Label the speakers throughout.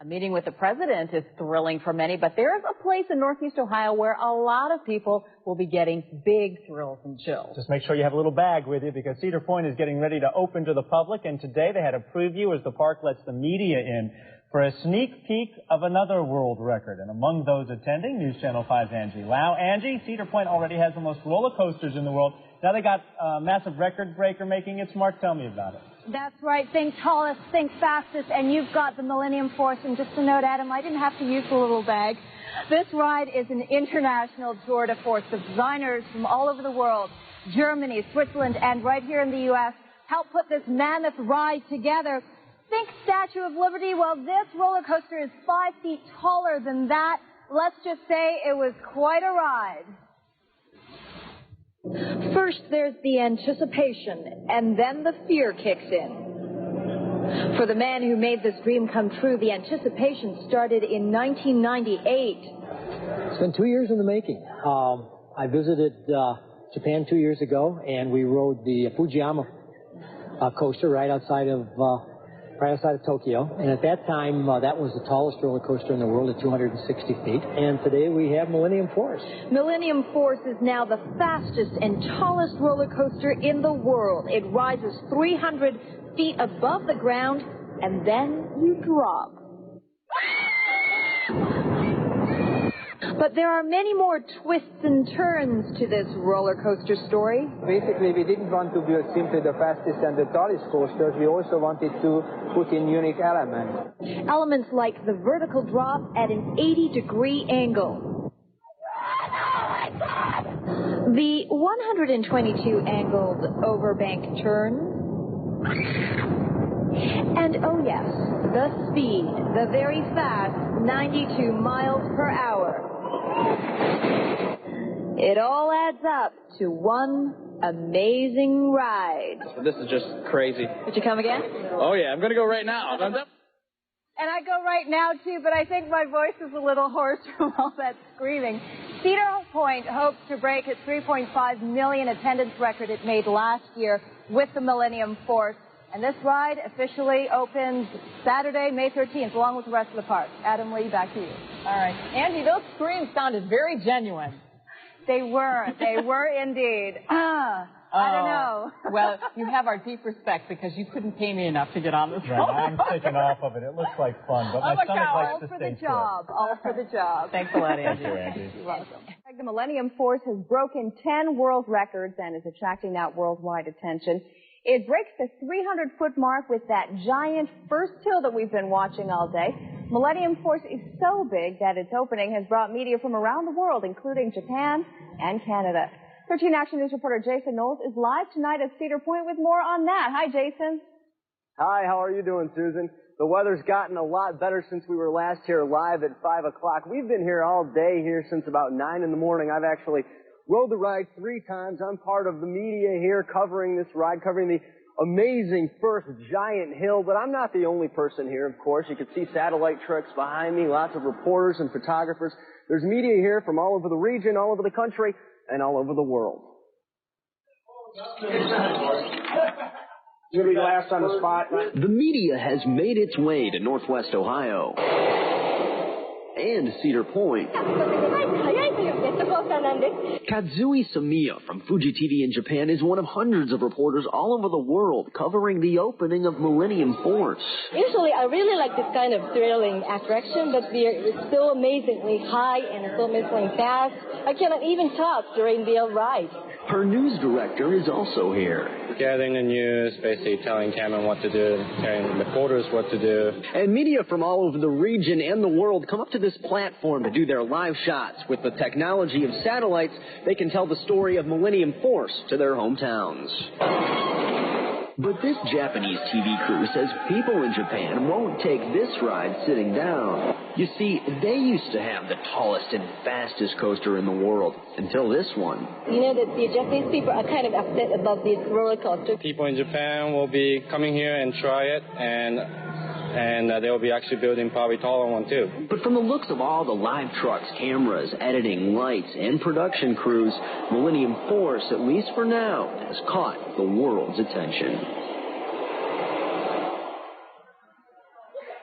Speaker 1: Meeting with the president is thrilling for many, but there is a place in Northeast Ohio where a lot of people will be getting big thrills and chills.
Speaker 2: Just make sure you have a little bag with you because Cedar Point is getting ready to open to the public, and today they had a preview as the park lets the media in for a sneak peek of another world record. And among those attending, News Channel 5's Angie Lau. Angie, Cedar Point already has the most roller coasters in the world. Now they got a massive record breaker making its mark. Tell me about it.
Speaker 3: That's right. Think tallest, think fastest, and you've got the Millennium Force. And just a note, Adam, I didn't have to use the little bag. This ride is an international tour de force. The designers from all over the world, Germany, Switzerland, and right here in the U.S., helped put this mammoth ride together. Think Statue of Liberty. Well, this roller coaster is 5 feet taller than that. Let's just say it was quite a ride. First, there's the anticipation, and then the fear kicks in. For the man who made this dream come true, the anticipation started in 1998.
Speaker 4: It's been 2 years in the making. I visited Japan 2 years ago, and we rode the fugi-q coaster right outside of Tokyo. And at that time, that was the tallest roller coaster in the world at 260 feet. And today we have Millennium Force.
Speaker 3: Millennium Force is now the fastest and tallest roller coaster in the world. It rises 300 feet above the ground, and then you drop. But there are many more twists and turns to this roller coaster story.
Speaker 5: Basically, we didn't want to build simply the fastest and the tallest coasters. We also wanted to put in unique elements.
Speaker 3: Elements like the vertical drop at an 80-degree angle. The 122 angled overbank turn. And oh yes, the speed, the very fast 92 miles per hour. It all adds up to one amazing ride.
Speaker 6: This is just crazy.
Speaker 3: Would you come again?
Speaker 6: Oh yeah, I'm going to go right now.
Speaker 3: And I go right now too, but I think my voice is a little hoarse from all that screaming. Cedar Point hopes to break its 3.5 million attendance record it made last year with the Millennium Force. And this ride officially opens Saturday, May 13th, along with the rest of the park. Adam Lee, back to you.
Speaker 1: All right. Angie, those screams sounded very genuine.
Speaker 3: They were. They were indeed. I don't know.
Speaker 1: Well, you have our deep respect because you couldn't pay me enough to get on this roller.
Speaker 2: I'm taking off of it. It looks like fun, but my stomach likes to stay still.
Speaker 3: All for the job.
Speaker 1: Thanks a lot, Angie.
Speaker 2: Thank you, Angie.
Speaker 3: You're welcome.
Speaker 7: The Millennium Force has broken 10 world records and is attracting that worldwide attention. It breaks the 300-foot mark with that giant first hill that we've been watching all day. Millennium Force is so big that its opening has brought media from around the world, including Japan and Canada. 13 Action News reporter Jason Knowles is live tonight at Cedar Point with more on that. Hi, Jason.
Speaker 8: Hi, how are you doing, Susan? The weather's gotten a lot better since we were last here live at 5 o'clock. We've been here all day here since about 9 in the morning. I've actually rode the ride 3 times. I'm part of the media here covering this ride, covering the amazing first giant hill. But I'm not the only person here, of course. You can see satellite trucks behind me, lots of reporters and photographers. There's media here from all over the region, all over the country, and all over the world.
Speaker 5: You're going to be last on the spot.
Speaker 9: The media has made its way to Northwest Ohio and Cedar Point. Katsui Samiya from Fuji TV in Japan is one of hundreds of reporters all over the world covering the opening of Millennium Force.
Speaker 10: Usually, I really like this kind of thrilling attraction, but it's so amazingly high and so amazingly fast. I cannot even talk during the ride.
Speaker 9: Her news director is also here.
Speaker 6: Gathering the news, basically telling Cameron what to do, telling reporters what to do.
Speaker 9: And media from all over the region and the world come up to this platform to do their live shots. With the technology of satellites, they can tell the story of Millennium Force to their hometowns. But this Japanese TV crew says people in Japan won't take this ride sitting down. You see, they used to have the tallest and fastest coaster in the world until this one.
Speaker 10: You know that the Japanese people are kind of upset about this roller coaster.
Speaker 6: People in Japan will be coming here and try it, and they will be actually building probably taller one too.
Speaker 9: But from the looks of all the live trucks, cameras, editing, lights, and production crews, Millennium Force, at least for now, has caught the world's attention.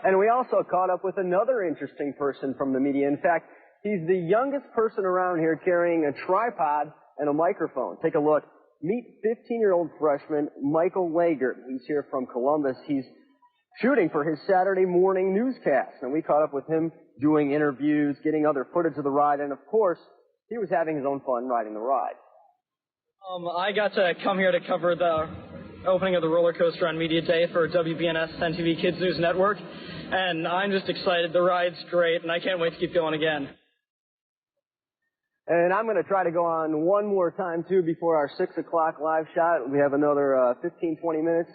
Speaker 8: And we also caught up with another interesting person from the media. In fact, he's the youngest person around here carrying a tripod and a microphone. Take a look. Meet 15-year-old freshman Michael Lager. He's here from Columbus. He's shooting for his Saturday morning newscast. And we caught up with him doing interviews, getting other footage of the ride, and of course, he was having his own fun riding the ride.
Speaker 11: I got to come here to cover the opening of the roller coaster on Media Day for WBNS 10 TV Kids News Network, and I'm just excited. The ride's great, and I can't wait to keep going again.
Speaker 8: And I'm going to try to go on one more time, too, before our 6 o'clock live shot. We have another 15, 20 minutes.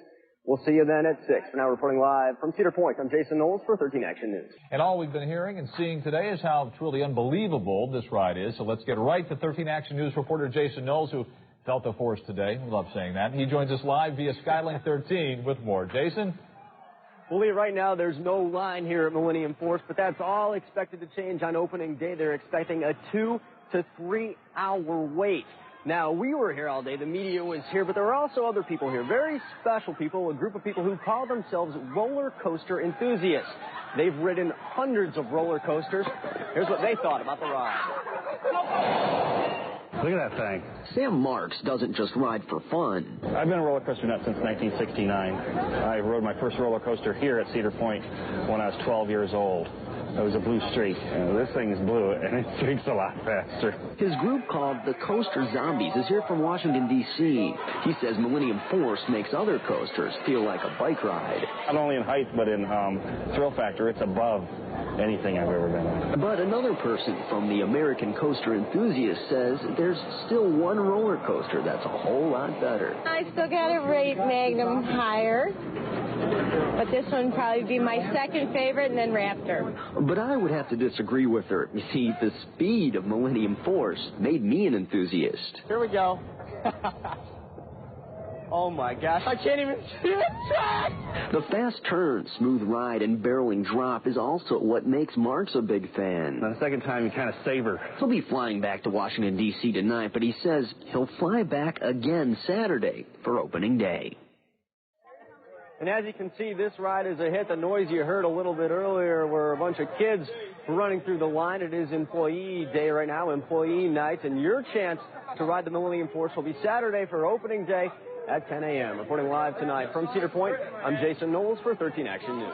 Speaker 8: We'll see you then at 6. For now, reporting live from Cedar Point, I'm Jason Knowles for 13 Action News.
Speaker 12: And all we've been hearing and seeing today is how truly unbelievable this ride is. So let's get right to 13 Action News reporter Jason Knowles, who felt the force today. We love saying that. He joins us live via Skylink 13 with more. Jason?
Speaker 8: Well, Lee, right now there's no line here at Millennium Force, but that's all expected to change on opening day. They're expecting a 2 to 3 hour wait. Now, we were here all day, the media was here, but there were also other people here, very special people, a group of people who call themselves roller coaster enthusiasts. They've ridden hundreds of roller coasters. Here's what they thought about the ride.
Speaker 13: Look at that thing.
Speaker 9: Sam Marks doesn't just ride for fun.
Speaker 13: I've been a roller coaster nut since 1969. I rode my first roller coaster here at Cedar Point when I was 12 years old. It was a blue streak. This thing is blue, and it streaks a lot faster.
Speaker 9: His group, called the Coaster Zombies, is here from Washington, D.C. He says Millennium Force makes other coasters feel like a bike ride.
Speaker 13: Not only in height, but in thrill factor, it's above anything I've ever been on.
Speaker 9: But another person from the American Coaster Enthusiast says there's still one roller coaster that's a whole lot better.
Speaker 10: I still got to rate Magnum higher, but this one would probably be my second favorite, and then Raptor.
Speaker 9: But I would have to disagree with her. You see, the speed of Millennium Force made me an enthusiast.
Speaker 11: Here we go. Oh my gosh, I can't even see the track!
Speaker 9: The fast turn, smooth ride, and barreling drop is also what makes Marks a big fan.
Speaker 13: The second time, you kind of savor.
Speaker 9: He'll be flying back to Washington, D.C. tonight, but he says he'll fly back again Saturday for opening day.
Speaker 8: And as you can see, this ride is a hit. The noise you heard a little bit earlier were a bunch of kids running through the line. It is employee day right now, employee night, and your chance to ride the Millennium Force will be Saturday for opening day at 10 a.m. Reporting live tonight from Cedar Point, I'm Jason Knowles for 13 Action News.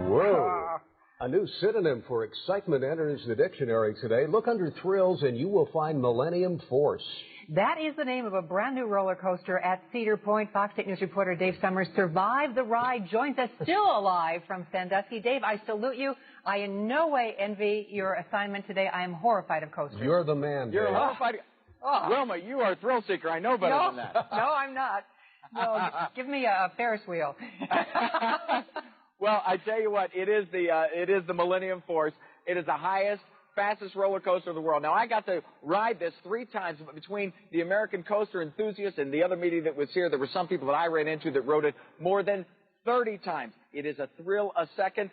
Speaker 14: Whoa. A new synonym for excitement enters the dictionary today. Look under thrills and you will find Millennium Force.
Speaker 15: That is the name of a brand new roller coaster at Cedar Point. Fox 8 News reporter Dave Summers survived the ride, joins us still alive from Sandusky. Dave, I salute you. I in no way envy your assignment today. I am horrified of coasters.
Speaker 14: You're the man,
Speaker 16: You're
Speaker 14: Dave.
Speaker 16: horrified.
Speaker 15: Oh.
Speaker 16: Wilma, you are a thrill seeker. I know better than that.
Speaker 15: No, I'm not. No, give me a Ferris wheel.
Speaker 16: Well, I tell you what, it is the Millennium Force. It is the highest, fastest roller coaster in the world. Now, I got to ride this 3 times, but between the American Coaster Enthusiasts and the other media that was here, there were some people that I ran into that rode it more than 30 times. It is a thrill a second.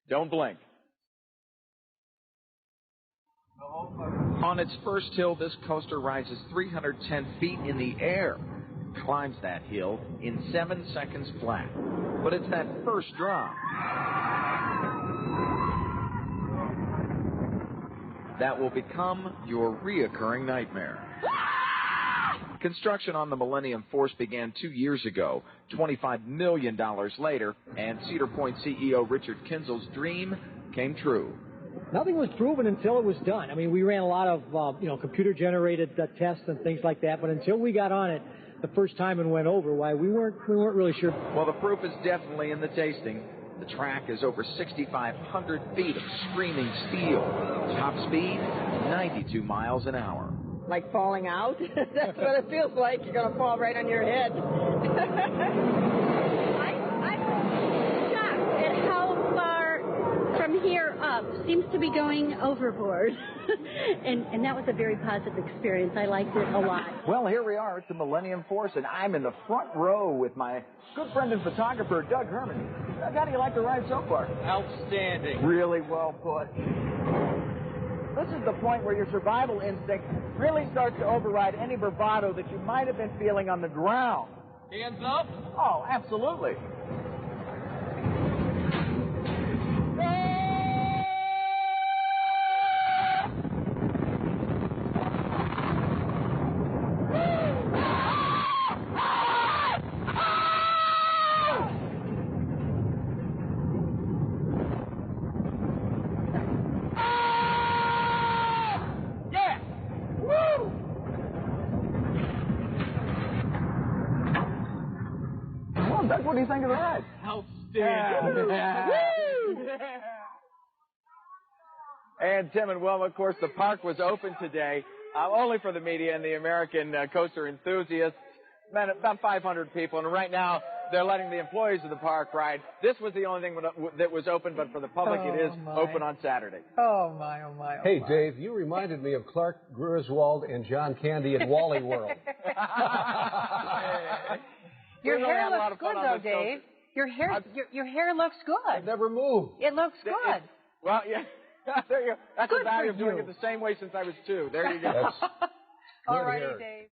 Speaker 16: Don't blink.
Speaker 17: On its first hill, this coaster rises 310 feet in the air, climbs that hill in 7 seconds flat. But it's that first drop that will become your reoccurring nightmare. Construction on the Millennium Force began 2 years ago, $25 million later, and Cedar Point CEO Richard Kinzel's dream came true.
Speaker 4: Nothing was proven until it was done. I mean, we ran a lot of, computer-generated tests and things like that, but until we got on it the first time and went over, why, we weren't really sure.
Speaker 17: Well, the proof is definitely in the tasting. The track is over 6,500 feet of screaming steel. Top speed, 92 miles an hour.
Speaker 10: Like falling out? That's what it feels like. You're going to fall right on your head.
Speaker 18: I'm shocked at how far from here up seems to be going overboard. and that was a very positive experience. I liked it a lot.
Speaker 16: Well, here we are at the Millennium Force, and I'm in the front row with my good friend and photographer, Doug Herman. Doug, how do you like the ride so far?
Speaker 11: Outstanding.
Speaker 16: Really well put. This is the point where your survival instinct really starts to override any bravado that you might have been feeling on the ground.
Speaker 11: Hands up.
Speaker 16: Oh, absolutely. do you think of the ride?
Speaker 12: Outstanding.
Speaker 16: And Tim and Wilma, of course, the park was open today, only for the media and the American coaster enthusiasts. About 500 people, and right now they're letting the employees of the park ride. This was the only thing that was open, but for the public it is open on Saturday.
Speaker 15: Oh, my, oh, my, oh,
Speaker 14: Hey,
Speaker 15: my.
Speaker 14: Dave, you reminded me of Clark Griswold and John Candy at Wally World.
Speaker 15: Your hair looks good, though, Dave. Your hair looks good.
Speaker 14: It never moved.
Speaker 15: It looks good.
Speaker 16: Well, yeah. There you go. That's
Speaker 15: Good
Speaker 16: the value
Speaker 15: for
Speaker 16: of doing
Speaker 15: you.
Speaker 16: it the same way since I was 2. There you go.
Speaker 15: All righty, Dave.